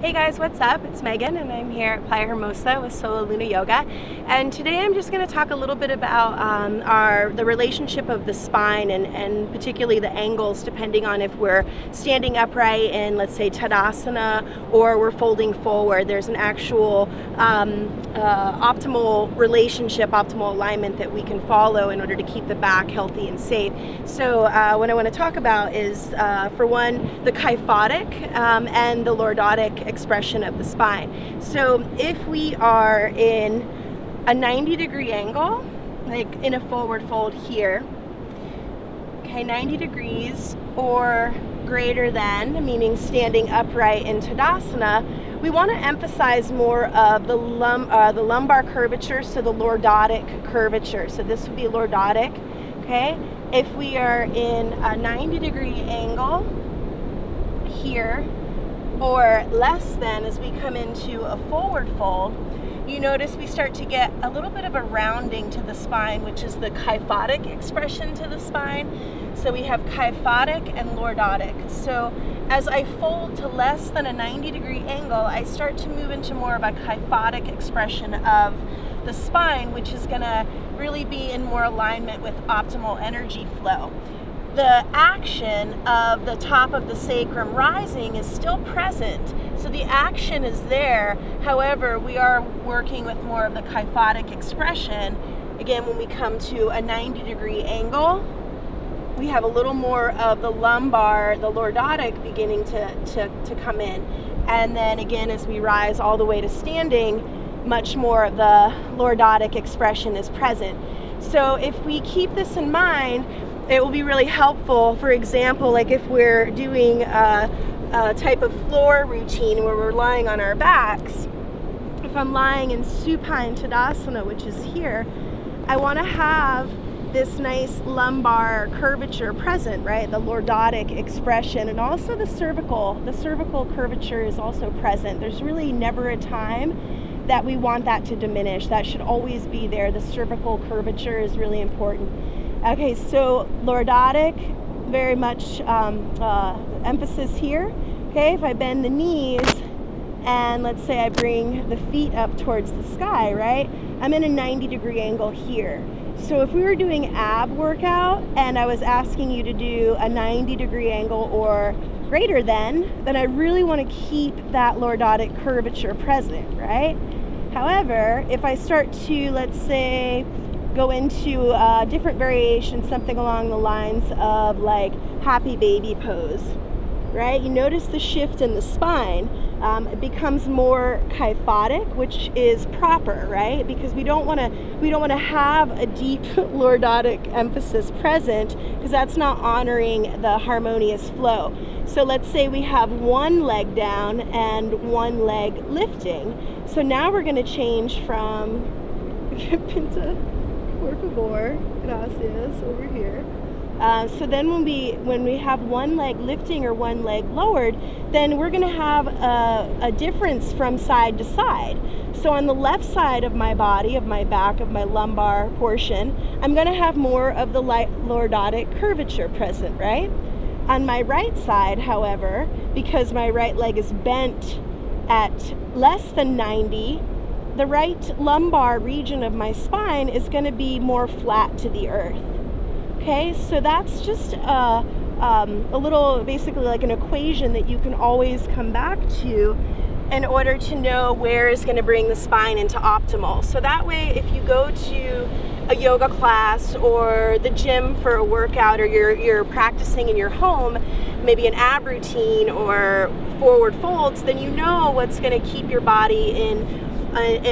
Hey guys, what's up? It's Megan and I'm here at Playa Hermosa with Solo Luna Yoga, and today I'm just going to talk a little bit about the relationship of the spine and particularly the angles depending on if we're standing upright in, let's say, Tadasana, or we're folding forward. There's an actual optimal relationship, optimal alignment that we can follow in order to keep the back healthy and safe. So what I want to talk about is, for one, the kyphotic and the lordotic expression of the spine. So if we are in a 90-degree angle, like in a forward fold here, okay, 90 degrees or greater than, meaning standing upright in Tadasana, we want to emphasize more of the lumbar curvature, so the lordotic curvature. So this would be lordotic, okay? If we are in a 90-degree angle here, or less than, as we come into a forward fold, you notice we start to get a little bit of a rounding to the spine, which is the kyphotic expression to the spine. So we have kyphotic and lordotic. So as I fold to less than a 90-degree angle, I start to move into more of a kyphotic expression of the spine, which is going to really be in more alignment with optimal energy flow. The action of the top of the sacrum rising is still present, so the action is there. However, we are working with more of the kyphotic expression. Again, when we come to a 90-degree angle, we have a little more of the lumbar, the lordotic, beginning to come in. And then again, as we rise all the way to standing, much more of the lordotic expression is present. So if we keep this in mind, it will be really helpful. For example, like if we're doing a type of floor routine where we're lying on our backs, if I'm lying in supine Tadasana, which is here, I want to have this nice lumbar curvature present, right? The lordotic expression, and also the cervical curvature is also present. There's really never a time that we want that to diminish. That should always be there. The cervical curvature is really important. Okay, so lordotic, very much emphasis here. Okay, if I bend the knees and let's say I bring the feet up towards the sky, right? I'm in a 90-degree angle here. So if we were doing ab workout and I was asking you to do a 90-degree angle or greater than, then I really want to keep that lordotic curvature present, right? However, if I start to, let's say, go into a different variation, something along the lines of like happy baby pose, right? You notice the shift in the spine. It becomes more kyphotic, which is proper, right? Because we don't want to have a deep lordotic emphasis present, because that's not honoring the harmonious flow. So let's say we have one leg down and one leg lifting. So now we're going to change from Pinta, por favor, gracias, over here. So then when we have one leg lifting or one leg lowered, then we're going to have a difference from side to side. So on the left side of my body, of my back, of my lumbar portion, I'm going to have more of the lordotic curvature present, right? On my right side, however, because my right leg is bent at less than 90, the right lumbar region of my spine is going to be more flat to the earth. Okay, so that's just a little, basically like an equation that you can always come back to in order to know where is going to bring the spine into optimal. So that way, if you go to a yoga class or the gym for a workout, or you're practicing in your home, maybe an ab routine or forward folds, then you know what's going to keep your body in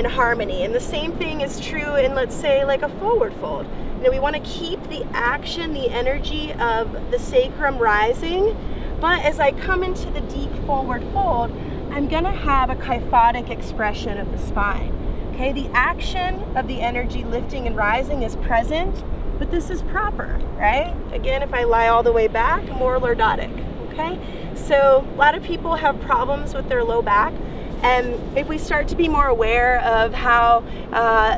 harmony. And the same thing is true in, let's say, like a forward fold. You know, we want to keep the action, the energy of the sacrum rising, but as I come into the deep forward fold, I'm going to have a kyphotic expression of the spine. Okay, the action of the energy lifting and rising is present, but this is proper, right? Again, if I lie all the way back, more lordotic. Okay, so a lot of people have problems with their low back, And if we start to be more aware of how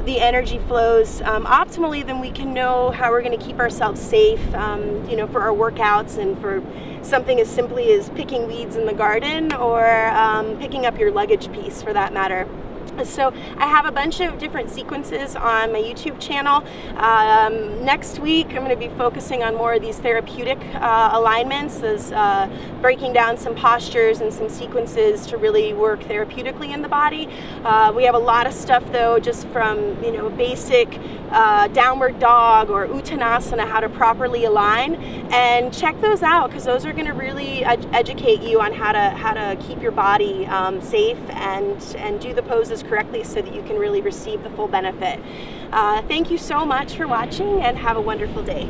the energy flows optimally, then we can know how we're going to keep ourselves safe, you know, for our workouts and for something as simply as picking weeds in the garden, or picking up your luggage piece for that matter. So I have a bunch of different sequences on my YouTube channel. Next week I'm going to be focusing on more of these therapeutic alignments, as breaking down some postures and some sequences to really work therapeutically in the body. We have a lot of stuff though, just from, you know, basic downward dog or uttanasana, how to properly align, and check those out, because those are going to really educate you on how to keep your body safe and do the poses correctly so that you can really receive the full benefit. Thank you so much for watching, and have a wonderful day.